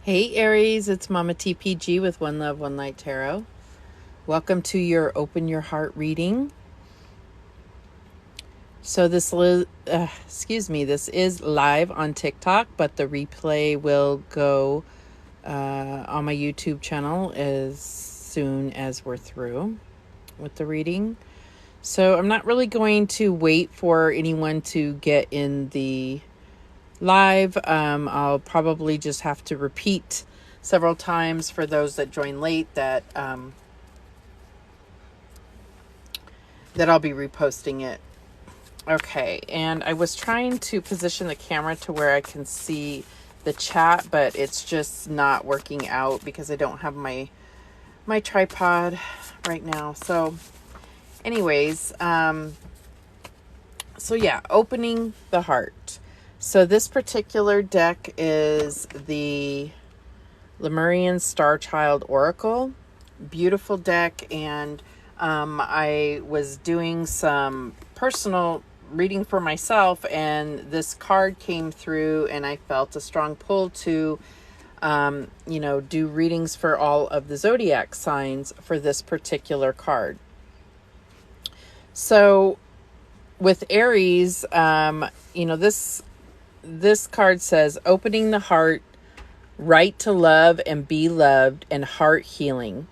Hey Aries, it's Mama TPG with One Love, One Light Tarot. Welcome to your Open Your Heart reading. So this is live on TikTok, but the replay will go on my YouTube channel as soon as we're through with the reading. So I'm not really going to wait for anyone to get in the live. I'll probably just have to repeat several times for those that join late that I'll be reposting it. Okay, and I was trying to position the camera to where I can see the chat, but it's just not working out because I don't have my tripod right now. So anyways, so yeah, opening the heart. So this particular deck is the Lemurian Starchild Oracle. Beautiful deck, and I was doing some personal reading for myself, and this card came through, and I felt a strong pull to do readings for all of the zodiac signs for this particular card. So with Aries, this card says opening the heart, right to love and be loved, and heart healing.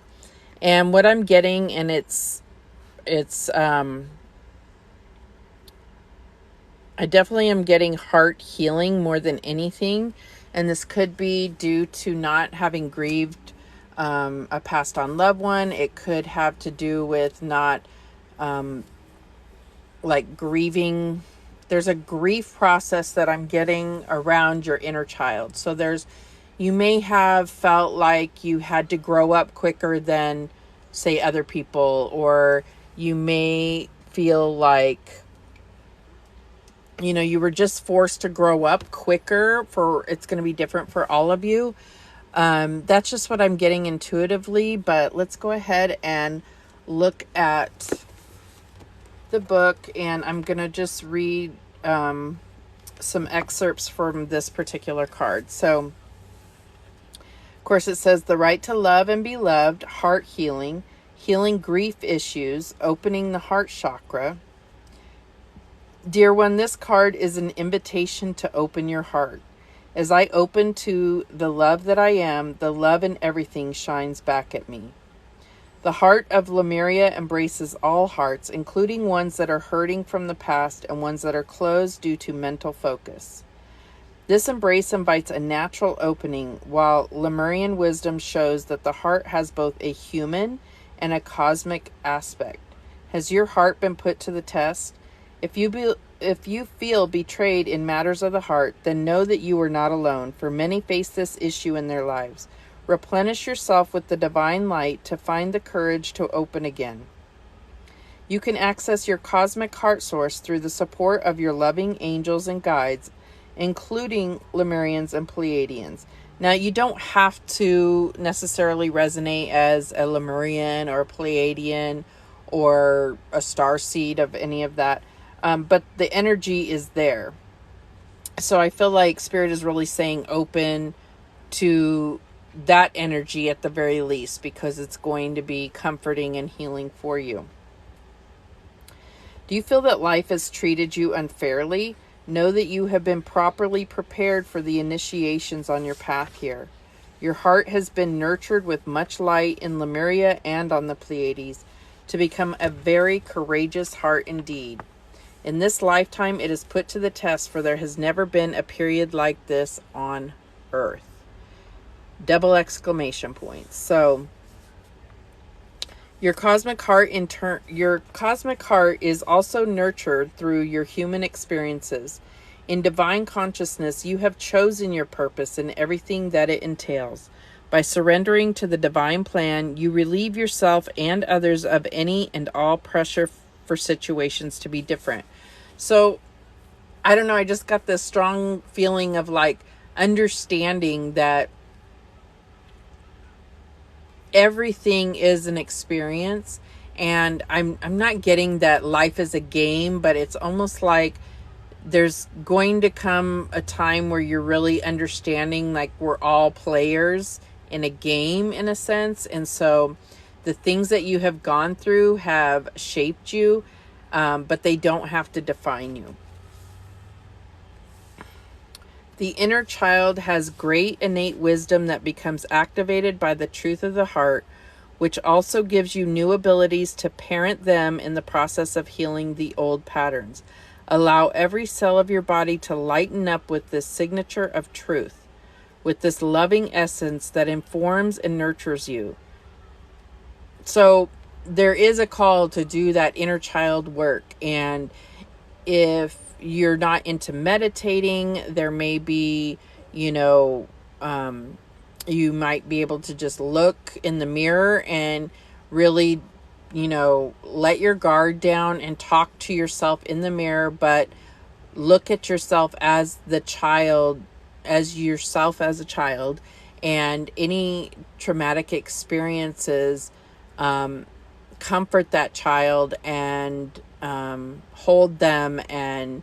And what I'm getting, and I definitely am getting heart healing more than anything. And this could be due to not having grieved a passed on loved one. It could have to do with not grieving. There's a grief process that I'm getting around your inner child. So you may have felt like you had to grow up quicker than, say, other people, or you may feel like, you were just forced to grow up quicker. It's going to be different for all of you. That's just what I'm getting intuitively, but let's go ahead and look at the book, and I'm going to just read some excerpts from this particular card. So, of course, it says the right to love and be loved, heart healing, healing grief issues, opening the heart chakra. Dear one, this card is an invitation to open your heart. As I open to the love that I am, the love in everything shines back at me. The heart of Lemuria embraces all hearts, including ones that are hurting from the past and ones that are closed due to mental focus. This embrace invites a natural opening, while Lemurian wisdom shows that the heart has both a human and a cosmic aspect. Has your heart been put to the test? If you feel betrayed in matters of the heart, then know that you are not alone, for many face this issue in their lives. Replenish yourself with the divine light to find the courage to open again. You can access your cosmic heart source through the support of your loving angels and guides, including Lemurians and Pleiadians. Now, you don't have to necessarily resonate as a Lemurian or a Pleiadian or a starseed of any of that, but the energy is there. So I feel like Spirit is really saying open to that energy at the very least, because it's going to be comforting and healing for you. Do you feel that life has treated you unfairly? Know that you have been properly prepared for the initiations on your path here. Your heart has been nurtured with much light in Lemuria and on the Pleiades to become a very courageous heart indeed. In this lifetime, it is put to the test, for there has never been a period like this on Earth. Double exclamation points. So your cosmic heart is also nurtured through your human experiences. In divine consciousness, you have chosen your purpose and everything that it entails. By surrendering to the divine plan, you relieve yourself and others of any and all pressure for situations to be different. So, I don't know, I just got this strong feeling of understanding that everything is an experience, and I'm not getting that life is a game, but it's almost like there's going to come a time where you're really understanding, like, we're all players in a game, in a sense. And so the things that you have gone through have shaped you, but they don't have to define you. The inner child has great innate wisdom that becomes activated by the truth of the heart, which also gives you new abilities to parent them in the process of healing the old patterns. Allow every cell of your body to lighten up with this signature of truth, with this loving essence that informs and nurtures you. So there is a call to do that inner child work. And if you're not into meditating, there may be, you might be able to just look in the mirror and really, let your guard down and talk to yourself in the mirror, but look at yourself as the child, as yourself as a child, and any traumatic experiences, comfort that child and hold them and,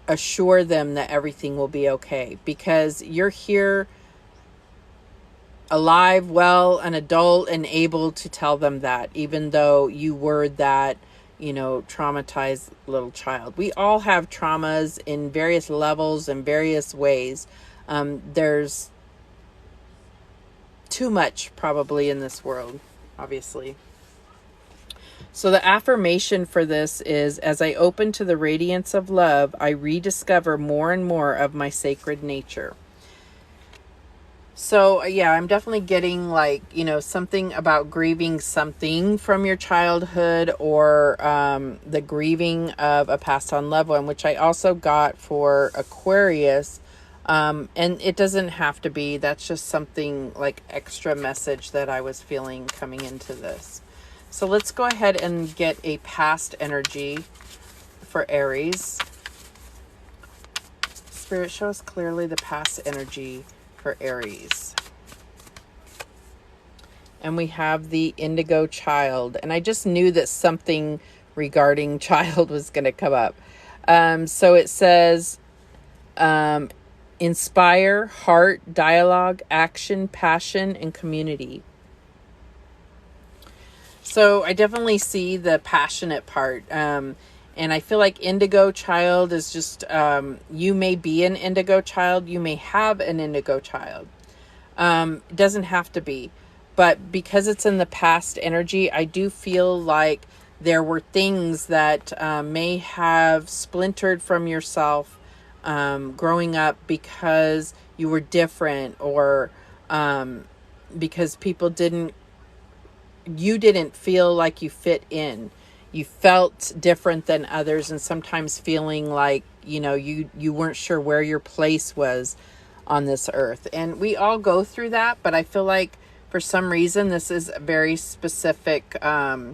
assure them that everything will be okay, because you're here alive, well, an adult, and able to tell them that, even though you were that, traumatized little child. We all have traumas in various levels and various ways. There's too much probably in this world, obviously. So the affirmation for this is, as I open to the radiance of love, I rediscover more and more of my sacred nature. So yeah, I'm definitely getting something about grieving something from your childhood, or the grieving of a passed on loved one, which I also got for Aquarius. And it doesn't have to be, that's just something like extra message that I was feeling coming into this. So let's go ahead and get a past energy for Aries. Spirit, show us clearly the past energy for Aries. And we have the Indigo Child. And I just knew that something regarding child was going to come up. So it says, inspire, heart, dialogue, action, passion, and community. So I definitely see the passionate part. And I feel like Indigo Child is just, you may be an Indigo Child. You may have an Indigo Child. It doesn't have to be. But because it's in the past energy, I do feel like there were things that may have splintered from yourself growing up because you were different, or because you didn't feel like you fit in. You felt different than others, and sometimes feeling like, you weren't sure where your place was on this earth. And we all go through that, but I feel like for some reason this is a very specific, like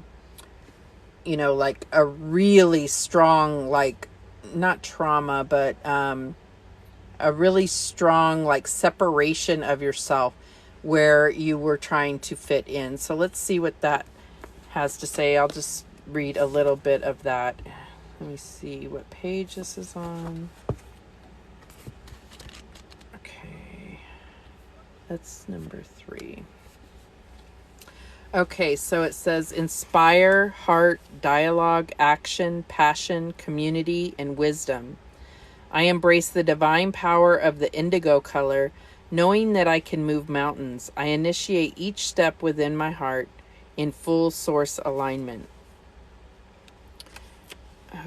a really strong, like, not trauma, but a really strong, like, separation of yourself where you were trying to fit in. So let's see what that has to say. I'll just read a little bit of that. Let me see what page this is on. Okay, that's number 3. Okay, so it says inspire, heart, dialogue, action, passion, community, and wisdom. I embrace the divine power of the indigo color, knowing that I can move mountains. I initiate each step within my heart in full source alignment.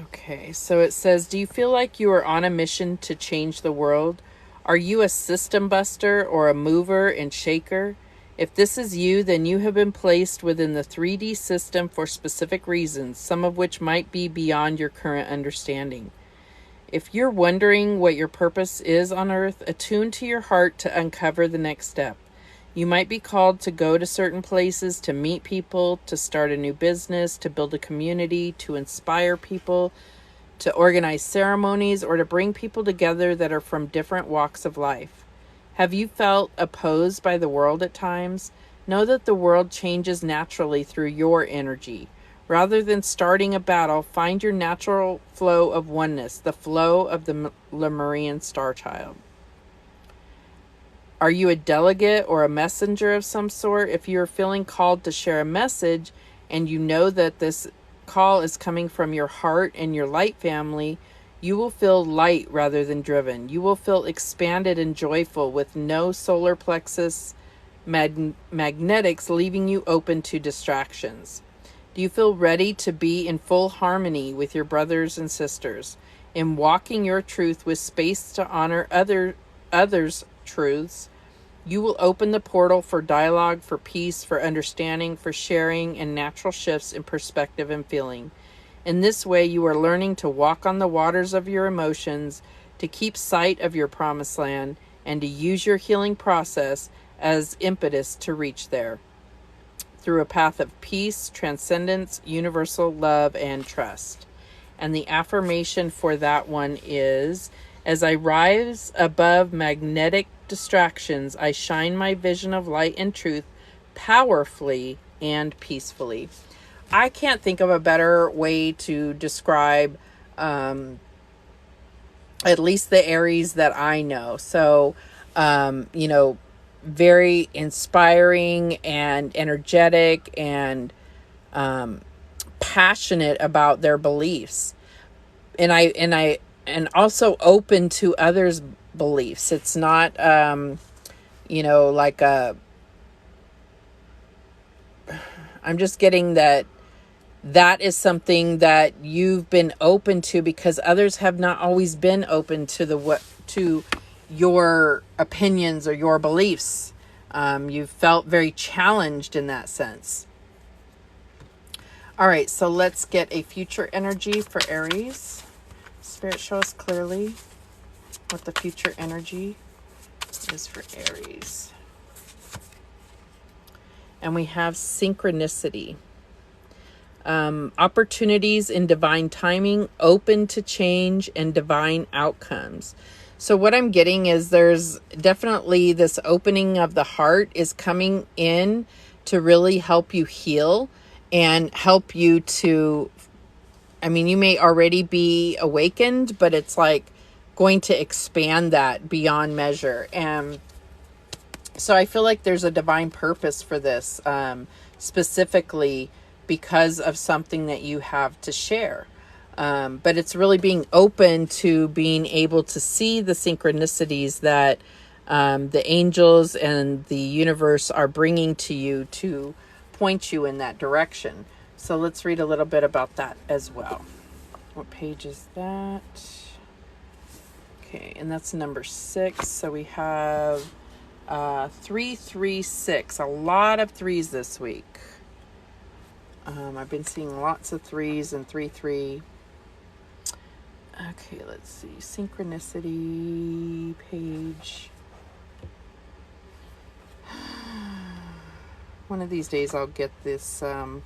Okay, so it says, do you feel like you are on a mission to change the world? Are you a system buster or a mover and shaker? If this is you, then you have been placed within the 3D system for specific reasons, some of which might be beyond your current understanding. If you're wondering what your purpose is on Earth, attune to your heart to uncover the next step. You might be called to go to certain places, to meet people, to start a new business, to build a community, to inspire people, to organize ceremonies, or to bring people together that are from different walks of life. Have you felt opposed by the world at times? Know that the world changes naturally through your energy. Rather than starting a battle, find your natural flow of oneness, the flow of the Lemurian Starchild. Are you a delegate or a messenger of some sort? If you are feeling called to share a message and you know that this call is coming from your heart and your light family, you will feel light rather than driven. You will feel expanded and joyful with no solar plexus magnetics leaving you open to distractions. Do you feel ready to be in full harmony with your brothers and sisters, in walking your truth with space to honor others' truths? You will open the portal for dialogue, for peace, for understanding, for sharing, and natural shifts in perspective and feeling. In this way, you are learning to walk on the waters of your emotions, to keep sight of your promised land, and to use your healing process as impetus to reach there, through a path of peace, transcendence, universal love, and trust. And the affirmation for that one is, as I rise above magnetic distractions, I shine my vision of light and truth powerfully and peacefully. I can't think of a better way to describe at least the Aries that I know. So, very inspiring and energetic and passionate about their beliefs. And also open to others' beliefs. It's not, like I'm just getting that is something that you've been open to because others have not always been open to your opinions or your beliefs. You've felt very challenged in that sense. All right, so let's get a future energy for Aries. Spirit, show us clearly what the future energy is for Aries. And we have synchronicity. Opportunities in divine timing, open to change and divine outcomes. So what I'm getting is there's definitely this opening of the heart is coming in to really help you heal and help you to, you may already be awakened, but it's like going to expand that beyond measure. And so I feel like there's a divine purpose for this, specifically because of something that you have to share. But it's really being open to being able to see the synchronicities that the angels and the universe are bringing to you to point you in that direction. So let's read a little bit about that as well. What page is that? Okay, and that's number 6. So we have 336. A lot of threes this week. I've been seeing lots of 3s and 3-3. Okay, let's see. Synchronicity page. One of these days I'll get this. I'm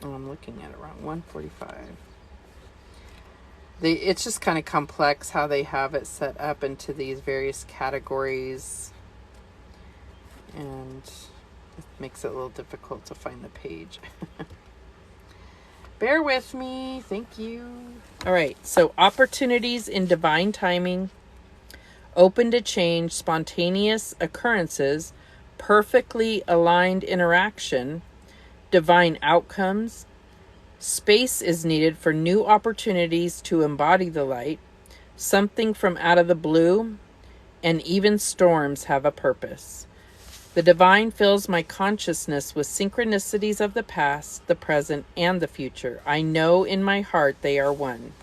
looking at it wrong. 145. It's just kind of complex how they have it set up into these various categories. And it makes it a little difficult to find the page. Bear with me. Thank you. All right. So opportunities in divine timing, open to change, spontaneous occurrences, perfectly aligned interaction, divine outcomes. Space is needed for new opportunities to embody the light, something from out of the blue, and even storms have a purpose. The divine fills my consciousness with synchronicities of the past, the present, and the future. I know in my heart they are one.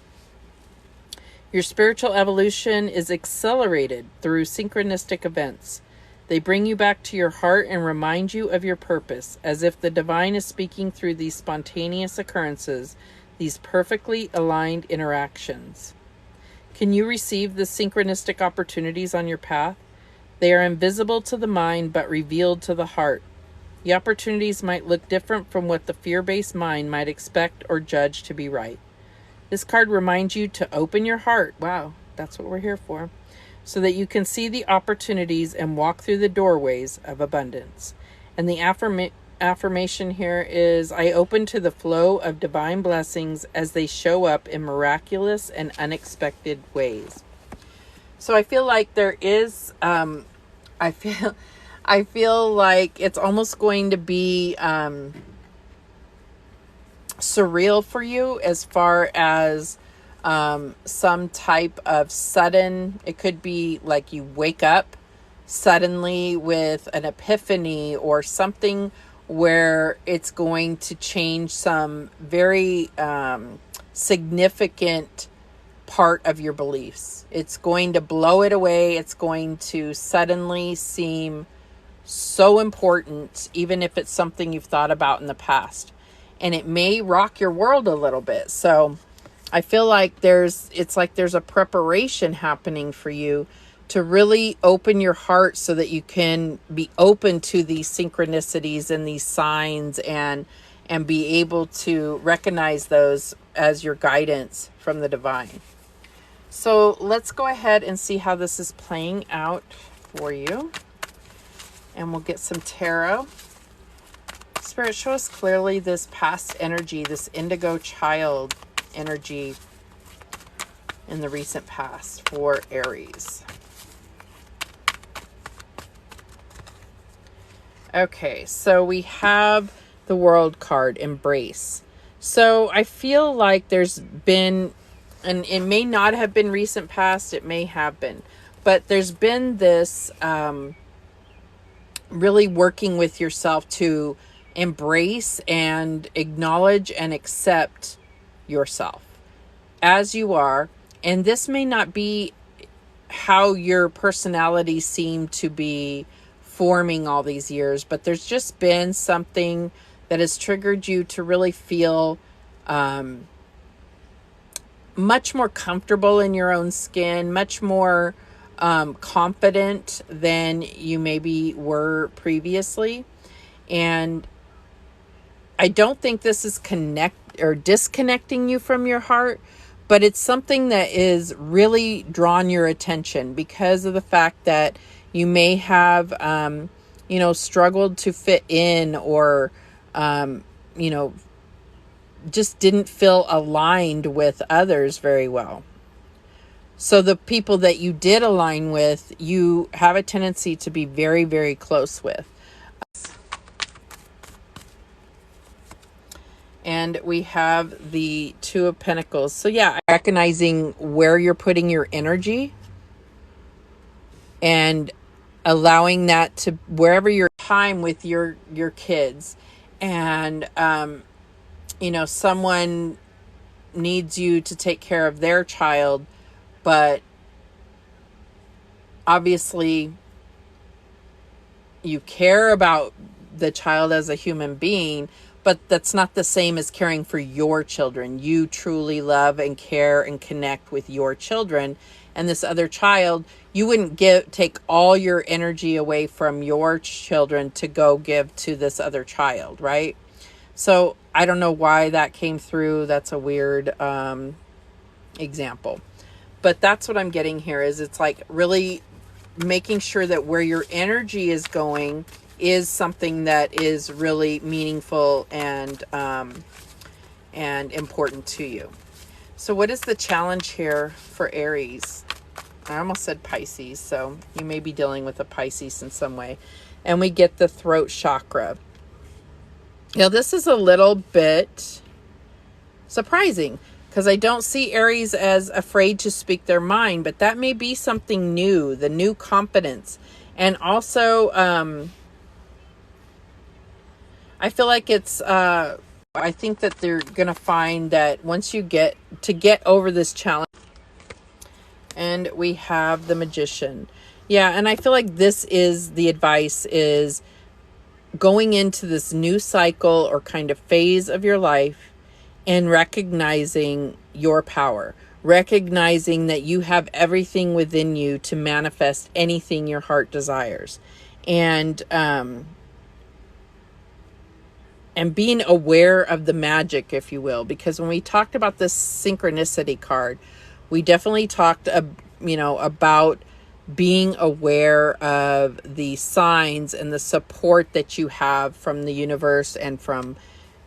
Your spiritual evolution is accelerated through synchronistic events. They bring you back to your heart and remind you of your purpose, as if the divine is speaking through these spontaneous occurrences, these perfectly aligned interactions. Can you receive the synchronistic opportunities on your path? They are invisible to the mind, but revealed to the heart. The opportunities might look different from what the fear-based mind might expect or judge to be right. This card reminds you to open your heart. Wow, that's what we're here for. So that you can see the opportunities and walk through the doorways of abundance. And the affirmation here is, I open to the flow of divine blessings as they show up in miraculous and unexpected ways. So I feel like there is, I feel like it's almost going to be surreal for you, as far as some type of sudden, it could be like you wake up suddenly with an epiphany or something where it's going to change some very significant part of your beliefs. It's going to blow it away. It's going to suddenly seem so important, even if it's something you've thought about in the past. And it may rock your world a little bit. So I feel like there's a preparation happening for you to really open your heart so that you can be open to these synchronicities and these signs, and be able to recognize those as your guidance from the divine. So let's go ahead and see how this is playing out for you. And we'll get some tarot. Spirit, show us clearly this past energy, this Indigo Child energy in the recent past for Aries. Okay, so we have the World card, Embrace. So I feel like there's been, and it may not have been recent past, it may have been, but there's been this really working with yourself to embrace and acknowledge and accept yourself as you are. And this may not be how your personality seemed to be forming all these years, but there's just been something that has triggered you to really feel much more comfortable in your own skin, much more confident than you maybe were previously. And I don't think this is disconnecting you from your heart, but it's something that is really drawn your attention because of the fact that you may have, struggled to fit in, or, just didn't feel aligned with others very well. So the people that you did align with, you have a tendency to be very, very close with. And we have the Two of Pentacles. So yeah, recognizing where you're putting your energy and allowing that to wherever your time with your kids, and someone needs you to take care of their child, but obviously you care about the child as a human being, but that's not the same as caring for your children. You truly love and care and connect with your children. And this other child, you wouldn't take all your energy away from your children to go give to this other child, right? So I don't know why that came through. That's a weird example. But that's what I'm getting here, is it's like really making sure that where your energy is going is something that is really meaningful and important to you. So what is the challenge here for Aries? I almost said Pisces, so you may be dealing with a Pisces in some way. And we get the throat chakra. Now, this is a little bit surprising because I don't see Aries as afraid to speak their mind, but that may be something new, the new confidence. And also, I feel like it's, I think that they're going to find that once you get over this challenge. And we have the Magician. Yeah, and I feel like this is the advice, is going into this new cycle or kind of phase of your life and recognizing your power, recognizing that you have everything within you to manifest anything your heart desires. And being aware of the magic, if you will, because when we talked about this synchronicity card, we definitely talked, about being aware of the signs and the support that you have from the universe and from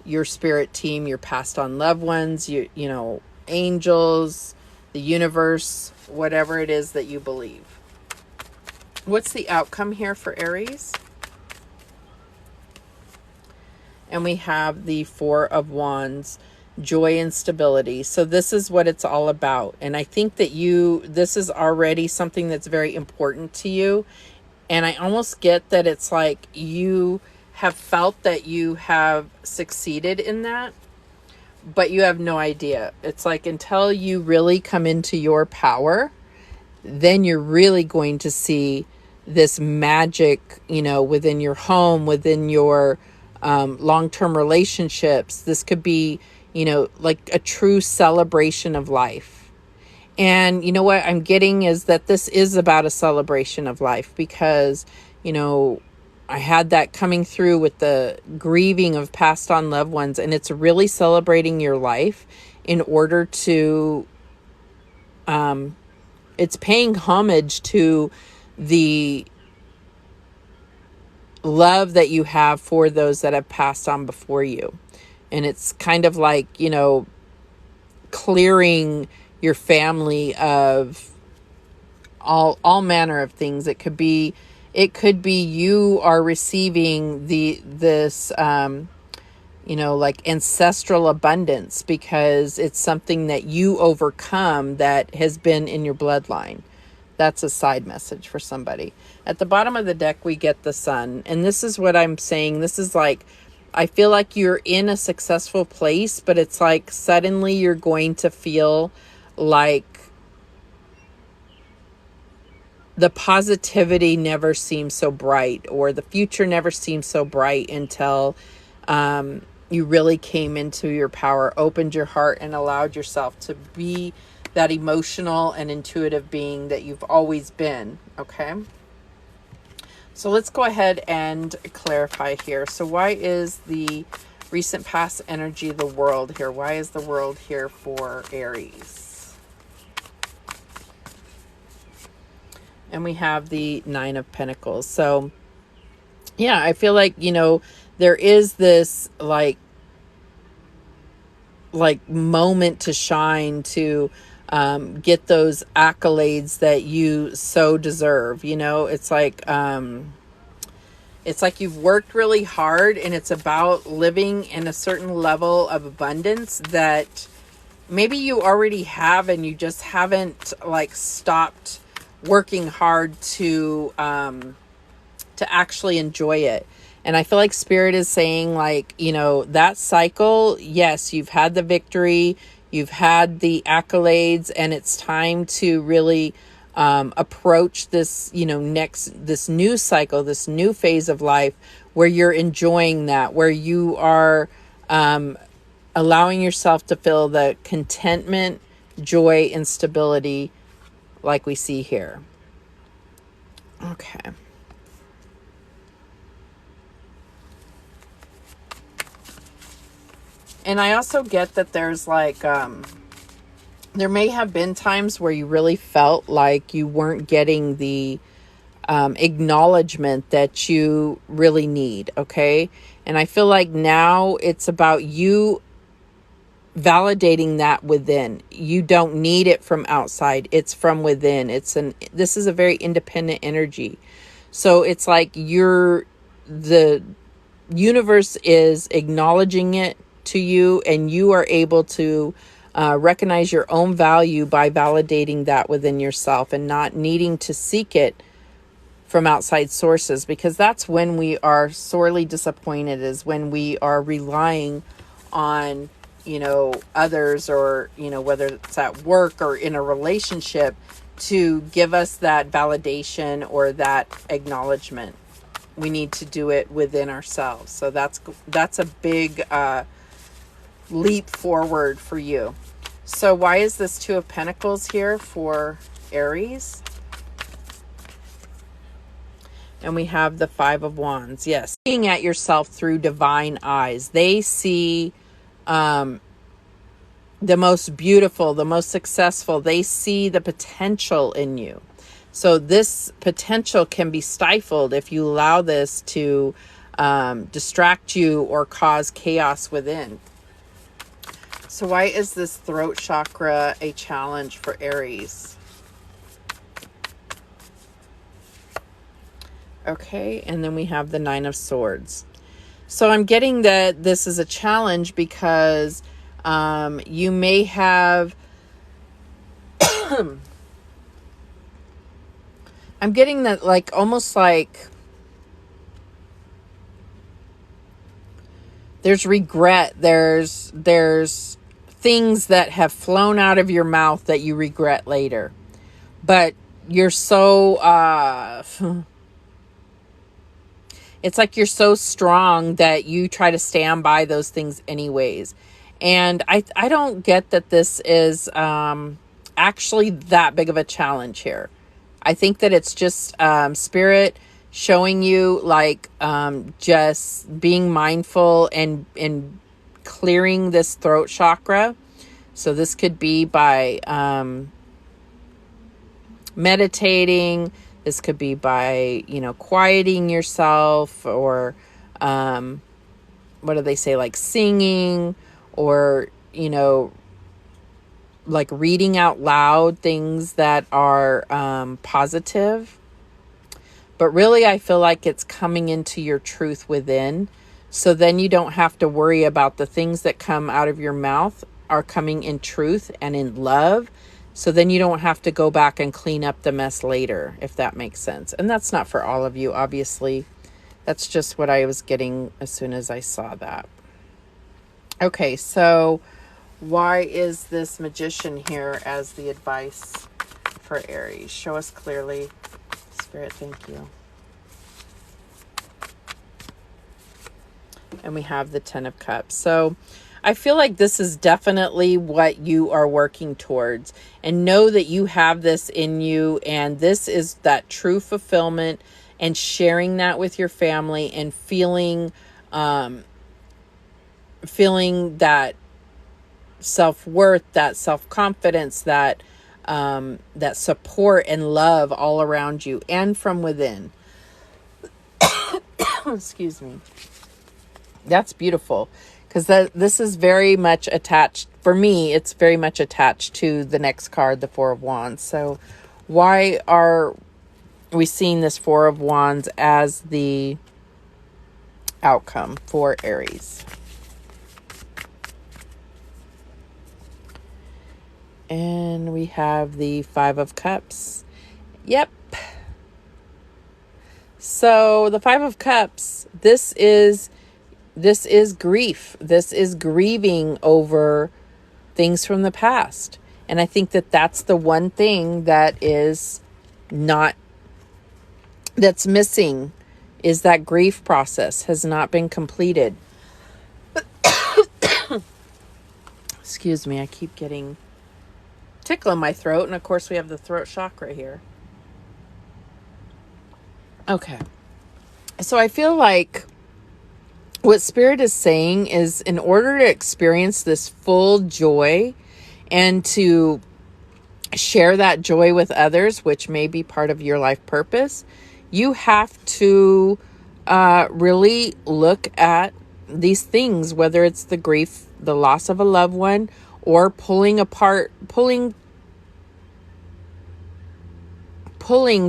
your spirit team, your passed on loved ones, you know, angels, the universe, whatever it is that you believe. What's the outcome here for Aries? And we have the Four of Wands, joy and stability. So this is what it's all about. And I think that this is already something that's very important to you. And I almost get that it's like you have felt that you have succeeded in that, but you have no idea. It's like until you really come into your power, then you're really going to see this magic, you know, within your home, within your long-term relationships. This could be, you know, like a true celebration of life. And you know what I'm getting is that this is about a celebration of life because, you know, I had that coming through with the grieving of passed on loved ones, and it's really celebrating your life in order to, it's paying homage to the love that you have for those that have passed on before you. And it's kind of like, you know, clearing your family of all manner of things. It could be you are receiving this you know, like ancestral abundance because it's something that you overcome that has been in your bloodline. That's a side message for somebody. At the bottom of the deck, we get the Sun. And this is what I'm saying. This is like, I feel like you're in a successful place, but it's like suddenly you're going to feel like the positivity never seems so bright, or the future never seems so bright until you really came into your power, opened your heart, and allowed yourself to be that emotional and intuitive being that you've always been. Okay. So let's go ahead and clarify here. So why is the recent past energy the World here? Why is the World here for Aries? And we have the Nine of Pentacles. So yeah, I feel like, you know, there is this like moment to shine, to get those accolades that you so deserve. You know, it's like you've worked really hard, and it's about living in a certain level of abundance that maybe you already have, and you just haven't like stopped working hard to actually enjoy it. And I feel like Spirit is saying, like, you know, that cycle, yes, you've had the victory, you've had the accolades, and it's time to really approach this, you know, this new cycle, this new phase of life where you're enjoying that, where you are allowing yourself to feel the contentment, joy, and stability like we see here. Okay. And I also get that there's like, there may have been times where you really felt like you weren't getting the acknowledgement that you really need, okay? And I feel like now it's about you validating that within. You don't need it from outside. It's from within. This is a very independent energy. So it's like the universe is acknowledging it to you, and you are able to recognize your own value by validating that within yourself and not needing to seek it from outside sources, because that's when we are sorely disappointed, is when we are relying on, you know, others, or, you know, whether it's at work or in a relationship, to give us that validation or that acknowledgement. We need to do it within ourselves. So that's a big leap forward for you. So why is this Two of Pentacles here for Aries? And we have the Five of Wands. Yes. Looking at yourself through divine eyes. They see the most beautiful, the most successful. They see the potential in you. So this potential can be stifled if you allow this to distract you or cause chaos within. So why is this throat chakra a challenge for Aries? Okay, and then we have the Nine of Swords. So I'm getting that this is a challenge because you may have... I'm getting that, like, almost like there's regret. There's things that have flown out of your mouth that you regret later. But you're so... it's like you're so strong that you try to stand by those things anyways. And I don't get that this is actually that big of a challenge here. I think that it's just spirit showing you, like, just being mindful and clearing this throat chakra. So this could be by meditating. This could be by, quieting yourself, or what do they say, like singing, or, like reading out loud things that are positive. But really, I feel like it's coming into your truth within. So then you don't have to worry about the things that come out of your mouth are coming in truth and in love. So then you don't have to go back and clean up the mess later, if that makes sense. And that's not for all of you, obviously. That's just what I was getting as soon as I saw that. Okay, so why is this Magician here as the advice for Aries? Show us clearly. Spirit, thank you. And we have the Ten of Cups. So I feel like this is definitely what you are working towards. And know that you have this in you. And this is that true fulfillment, and sharing that with your family, and feeling that self-worth, that self-confidence, that that support and love all around you and from within. Excuse me. That's beautiful, because this is very much attached, for me, it's very much attached to the next card, the Four of Wands. So why are we seeing this Four of Wands as the outcome for Aries? And we have the Five of Cups. Yep. So the Five of Cups, this is grief. This is grieving over things from the past. And I think that that's the one thing that is that's missing, is that grief process has not been completed. Excuse me, I keep getting tickle in my throat, and of course we have the throat chakra here. Okay, so I feel like what Spirit is saying is, in order to experience this full joy and to share that joy with others, which may be part of your life purpose, you have to really look at these things, whether it's the grief, the loss of a loved one, or pulling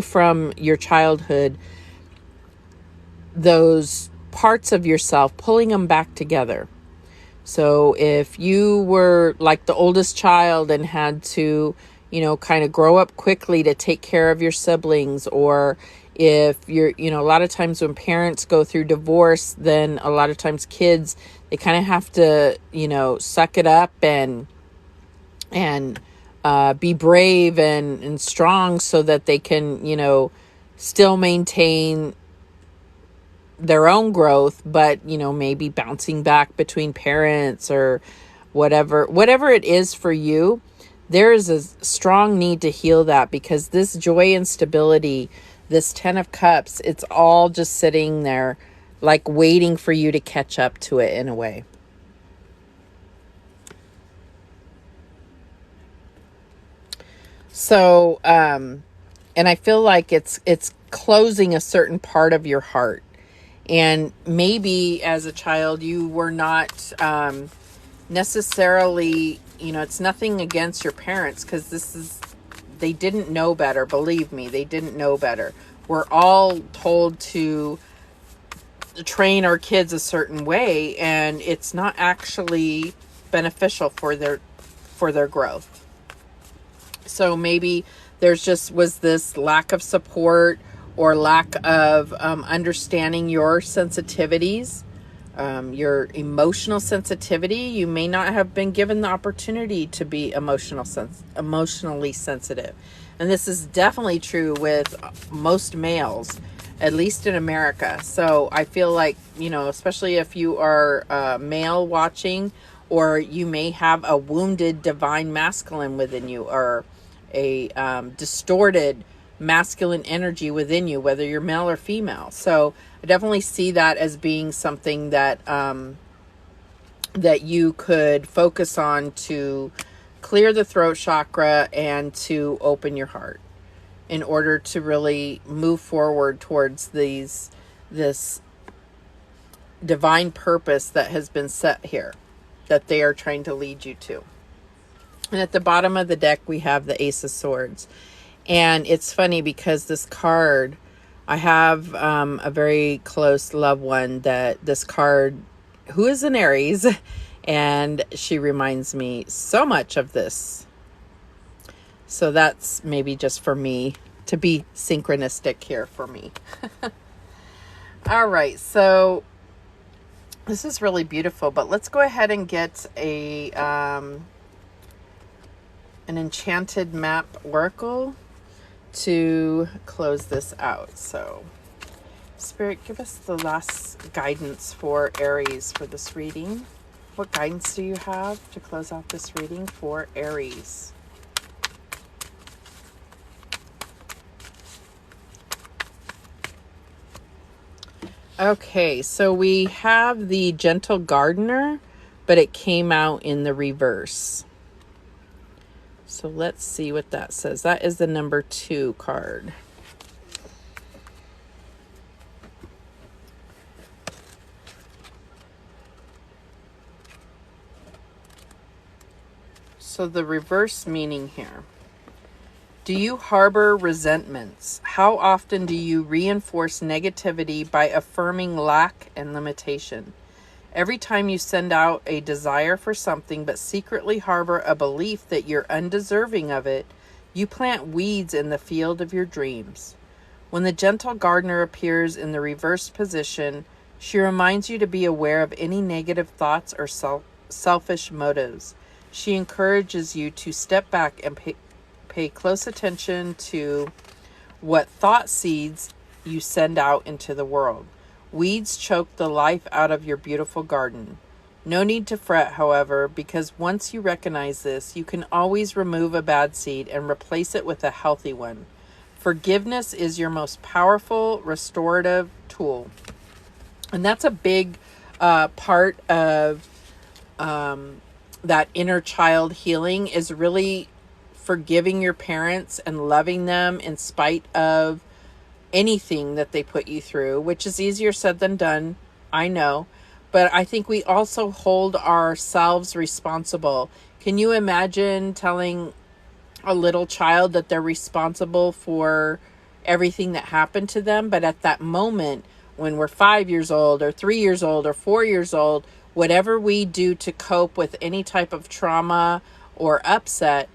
from your childhood those parts of yourself, pulling them back together. So if you were like the oldest child and had to, kind of grow up quickly to take care of your siblings, or if you're, a lot of times when parents go through divorce, then a lot of times kids, they kind of have to, suck it up and be brave and strong, so that they can, still maintain their own growth, but, maybe bouncing back between parents or whatever it is for you. There is a strong need to heal that, because this joy and stability, this Ten of Cups, it's all just sitting there, like waiting for you to catch up to it in a way. So, And I feel like it's closing a certain part of your heart. And maybe as a child, you were not necessarily, it's nothing against your parents, because they didn't know better. Believe me, they didn't know better. We're all told to train our kids a certain way, and it's not actually beneficial for their growth. So maybe was this lack of support or lack of understanding your sensitivities, your emotional sensitivity. You may not have been given the opportunity to be emotionally sensitive. And this is definitely true with most males, at least in America. So I feel like, especially if you are male watching, or you may have a wounded divine masculine within you, or a distorted masculine energy within you, whether you're male or female. So I definitely see that as being something that that you could focus on to clear the throat chakra and to open your heart in order to really move forward towards this divine purpose that has been set here, that they are trying to lead you to. And at the bottom of the deck, we have the Ace of Swords. And it's funny because this card, I have a very close loved one that this card, who is an Aries, and she reminds me so much of this. So that's maybe just for me to be synchronistic here for me. All right, so this is really beautiful, but let's go ahead and get an enchanted map oracle to close this out. So Spirit, give us the last guidance for Aries for this reading. What guidance do you have to close out this reading for Aries? Okay, so we have the Gentle Gardener, but it came out in the reverse. So let's see what that says. That is the number 2 card. So the reverse meaning here. Do you harbor resentments? How often do you reinforce negativity by affirming lack and limitation? Every time you send out a desire for something but secretly harbor a belief that you're undeserving of it, you plant weeds in the field of your dreams. When the Gentle Gardener appears in the reversed position, she reminds you to be aware of any negative thoughts or selfish motives. She encourages you to step back and pay close attention to what thought seeds you send out into the world. Weeds choke the life out of your beautiful garden. No need to fret, however, because once you recognize this, you can always remove a bad seed and replace it with a healthy one. Forgiveness is your most powerful restorative tool. And that's a big part of that inner child healing, is really forgiving your parents and loving them in spite of anything that they put you through, which is easier said than done, I know. But I think we also hold ourselves responsible. Can you imagine telling a little child that they're responsible for everything that happened to them? But at that moment, when we're 5 years old or 3 years old or 4 years old, whatever we do to cope with any type of trauma or upset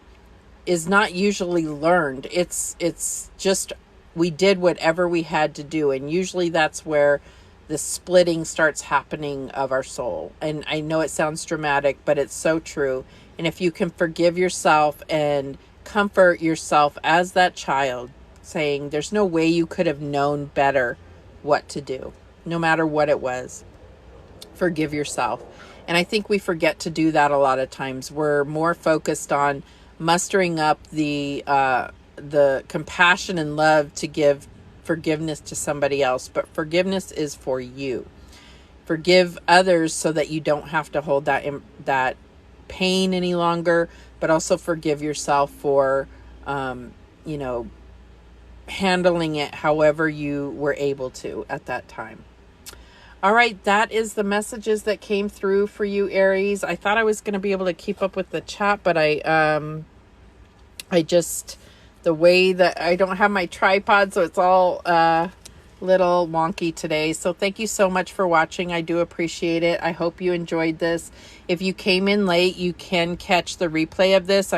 is not usually learned. It's just, we did whatever we had to do. And usually that's where the splitting starts happening of our soul. And I know it sounds dramatic, but it's so true. And if you can forgive yourself and comfort yourself as that child, saying there's no way you could have known better what to do, no matter what it was. Forgive yourself. And I think we forget to do that a lot of times. We're more focused on mustering up the compassion and love to give forgiveness to somebody else, but forgiveness is for you. Forgive others so that you don't have to hold that pain any longer, but also forgive yourself for handling it however you were able to at that time. All right, that is the messages that came through for you, Aries. I thought I was going to be able to keep up with the chat, but I just, the way that I don't have my tripod, so it's all little wonky today. So thank you so much for watching. I do appreciate it. I hope you enjoyed this. If you came in late, you can catch the replay of this.